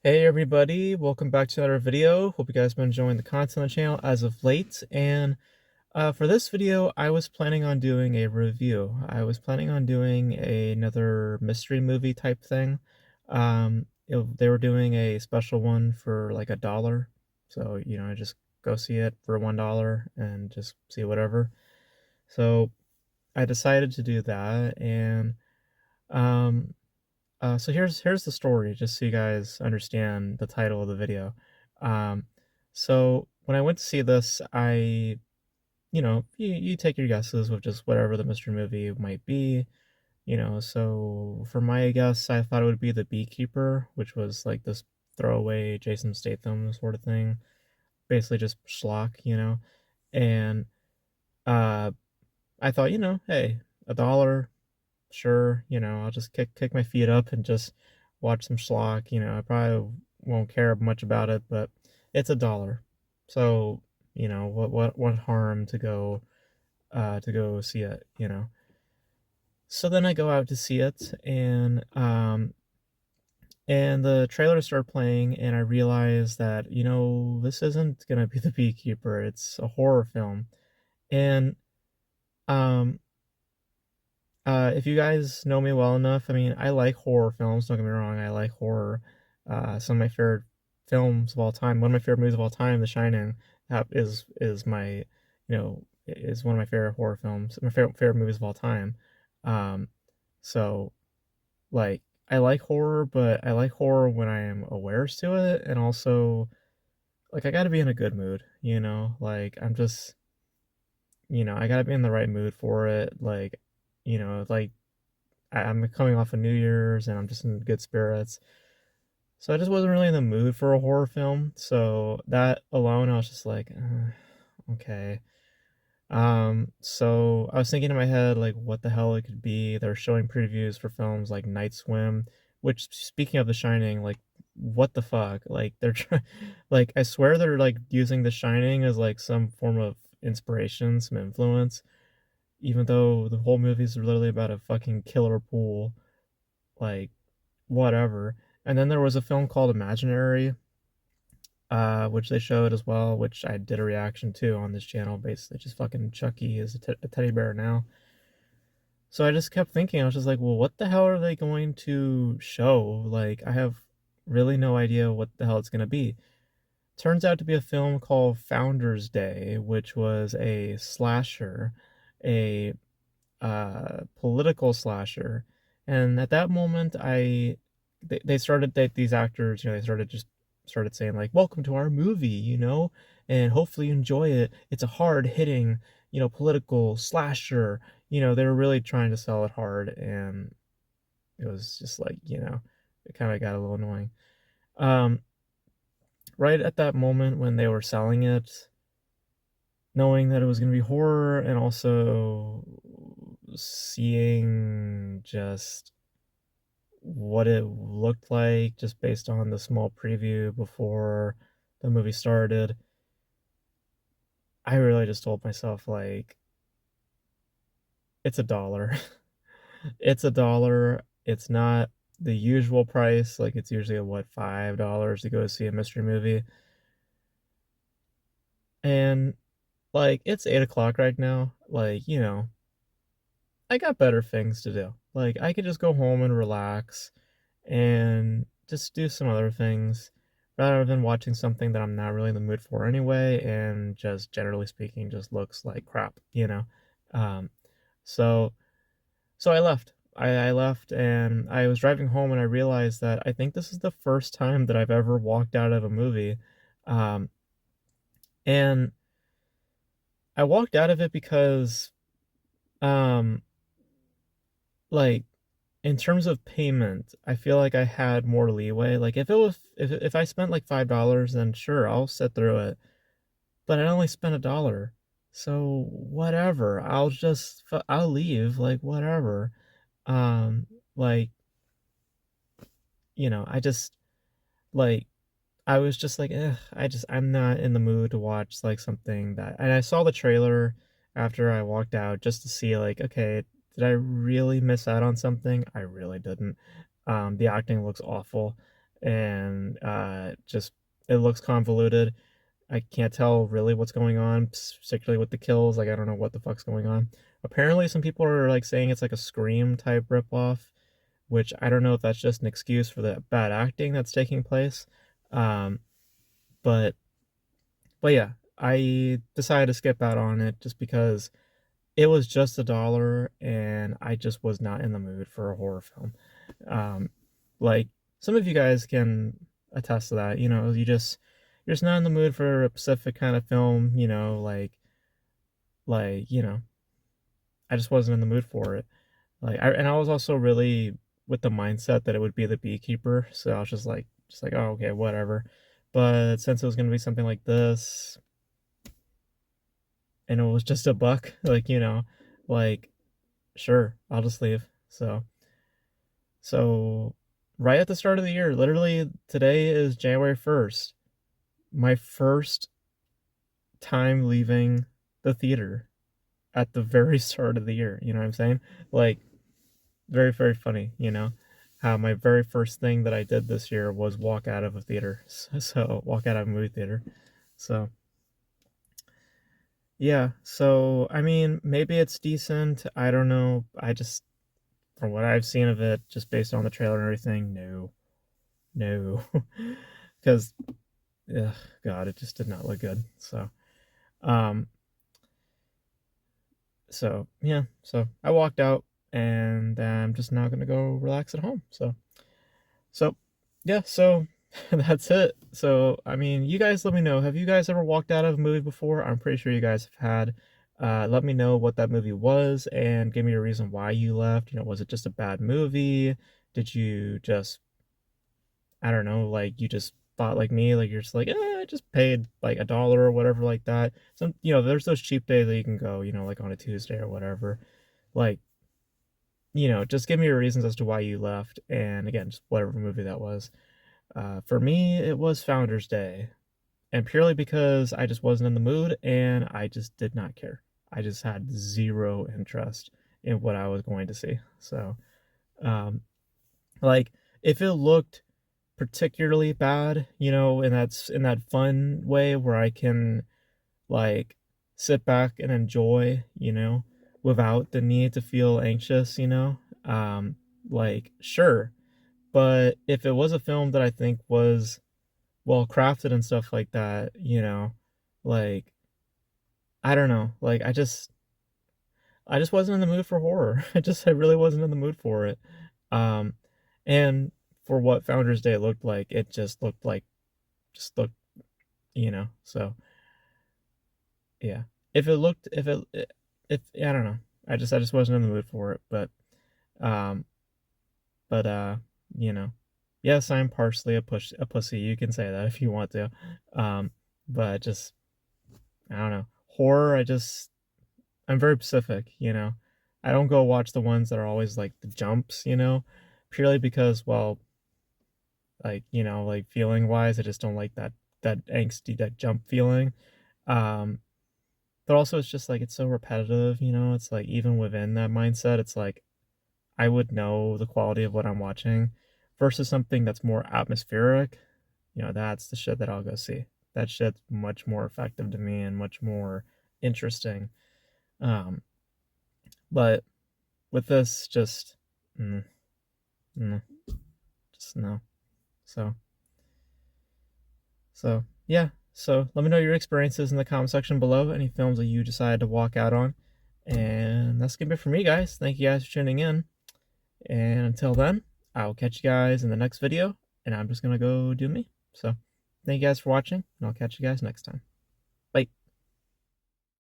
Hey everybody, welcome back to another video. Hope you guys been enjoying the content on the channel as of late. And for this video, I was planning on doing a review. I was planning on doing another mystery movie type thing. They were doing a special one for like $1. So, just go see it for $1 and just see whatever. So I decided to do that. And um, so here's the story, just so you guys understand the title of the video. Um, so when I went to see this, you take your guesses with just whatever the mystery movie might be. So for my guess, I thought it would be The Beekeeper, which was like this throwaway Jason Statham sort of thing, basically just schlock. And uh, I thought, hey, $1. Sure, I'll just kick my feet up and just watch some schlock. I probably won't care much about it, but it's $1. So, what harm to go see it. So then I go out to see it, and the trailer started playing, and I realized that, this isn't gonna be The Beekeeper, it's a horror film. And um if you guys know me well enough, I mean, I like horror films. Don't get me wrong, I like horror. Some of my favorite films of all time, one of my favorite movies of all time, The Shining, is my, is one of my favorite horror films, my favorite movies of all time. Um, so like, I like horror, but I like horror when I am aware to it, and also like I gotta be in a good mood, Like I gotta be in the right mood for it. Like I'm coming off of New Year's and I'm just in good spirits. So I just wasn't really in the mood for a horror film. So that alone, I was just like, okay. So I was thinking in my head, like, what the hell it could be. They're showing previews for films like Night Swim, which, speaking of The Shining, like, what the fuck? Like, they're trying, like, I swear they're like using The Shining as like some form of inspiration, some influence, even though the whole movie is literally about a fucking killer pool. Like, whatever. And then there was a film called Imaginary, which they showed as well, which I did a reaction to on this channel. Basically, just fucking Chucky is a teddy bear now. So I just kept thinking, I was just like, well, what the hell are they going to show? Like, I have really no idea what the hell it's going to be. Turns out to be a film called Founders Day, which was a slasher, a political slasher. And at that moment, they started these actors, they started saying like, "Welcome to our movie," and hopefully you enjoy it. It's a hard hitting, political slasher. They were really trying to sell it hard, and it was just like, it kind of got a little annoying. Um, right at that moment when they were selling it, knowing that it was going to be horror, and also seeing just what it looked like just based on the small preview before the movie started, I really just told myself, like, it's $1. It's $1. It's not the usual price. Like, it's usually what, $5 to go see a mystery movie. And like, it's 8 o'clock right now. Like, I got better things to do. Like, I could just go home and relax and just do some other things rather than watching something that I'm not really in the mood for anyway, and just generally speaking just looks like crap. Um, so so I left. I left, and I was driving home, and I realized that I think this is the first time that I've ever walked out of a movie. Um, and I walked out of it because um like, in terms of payment, I feel like I had more leeway. Like, if I spent like $5, then sure, I'll sit through it. But I only spent $1. So whatever. I'll leave, like, whatever. Um like, I just, like, I was just like, I'm not in the mood to watch like something that, and I saw the trailer after I walked out just to see, like, okay, did I really miss out on something? I really didn't. The acting looks awful. and just it looks convoluted. I can't tell really what's going on, particularly with the kills. Like I don't know what the fuck's going on. Apparently, some people are like saying it's like a Scream type ripoff, which I don't know if that's just an excuse for the bad acting that's taking place. Um, but yeah, I decided to skip out on it just because it was just $1 and I just was not in the mood for a horror film. Um, like some of you guys can attest to that. You're just not in the mood for a specific kind of film. I just wasn't in the mood for it. And I was also really with the mindset that it would be The Beekeeper, so I was just like, oh, okay, whatever. But since it was gonna be something like this, and it was just a buck, like sure, I'll just leave. So right at the start of the year, literally today is January 1st, my first time leaving the theater at the very start of the year. You know what I'm saying? Like, very, very funny, how my very first thing that I did this year was walk out of a theater. So walk out of a movie theater. So, yeah. So, I mean, maybe it's decent. I don't know. From what I've seen of it, just based on the trailer and everything, no. No. Because, God, it just did not look good. Um, yeah. So I walked out and I'm just now gonna go relax at home. So yeah, so that's it. So I mean, you guys let me know. Have you guys ever walked out of a movie before? I'm pretty sure you guys have had. Let me know what that movie was and give me a reason why you left. Was it just a bad movie? Did you just, I don't know, like you just thought like me, like you're just like, I just paid like $1 or whatever like that. There's those cheap days that you can go, like on a Tuesday or whatever. Like, just give me your reasons as to why you left. And again, just whatever movie that was. For me, it was Founders Day, and purely because I just wasn't in the mood and I just did not care. I just had zero interest in what I was going to see. So, um, like, if it looked particularly bad, in that fun way where I can like sit back and enjoy, without the need to feel anxious, um, like sure. But if it was a film that I think was well crafted and stuff like that, like I don't know, like I just wasn't in the mood for horror. I really wasn't in the mood for it. Um, and for what Founders Day looked like, it just looked, so yeah. If it looked, if I don't know, I just wasn't in the mood for it. Um, but you know, yes, I'm partially a pussy. You can say that if you want to. But just I don't know. Horror, I'm very specific, I don't go watch the ones that are always like the jumps, purely because, well, like feeling wise, I just don't like that angsty, that jump feeling. Um, but also it's just like it's so repetitive, it's like even within that mindset, it's like I would know the quality of what I'm watching versus something that's more atmospheric. That's the shit that I'll go see. That shit's much more effective to me and much more interesting. Um, but with this, just mm, no, just no. So, yeah. So let me know your experiences in the comment section below. Any films that you decided to walk out on, and that's gonna be it for me, guys. Thank you guys for tuning in, and until then, I'll catch you guys in the next video. And I'm just gonna go do me. So, thank you guys for watching, and I'll catch you guys next time.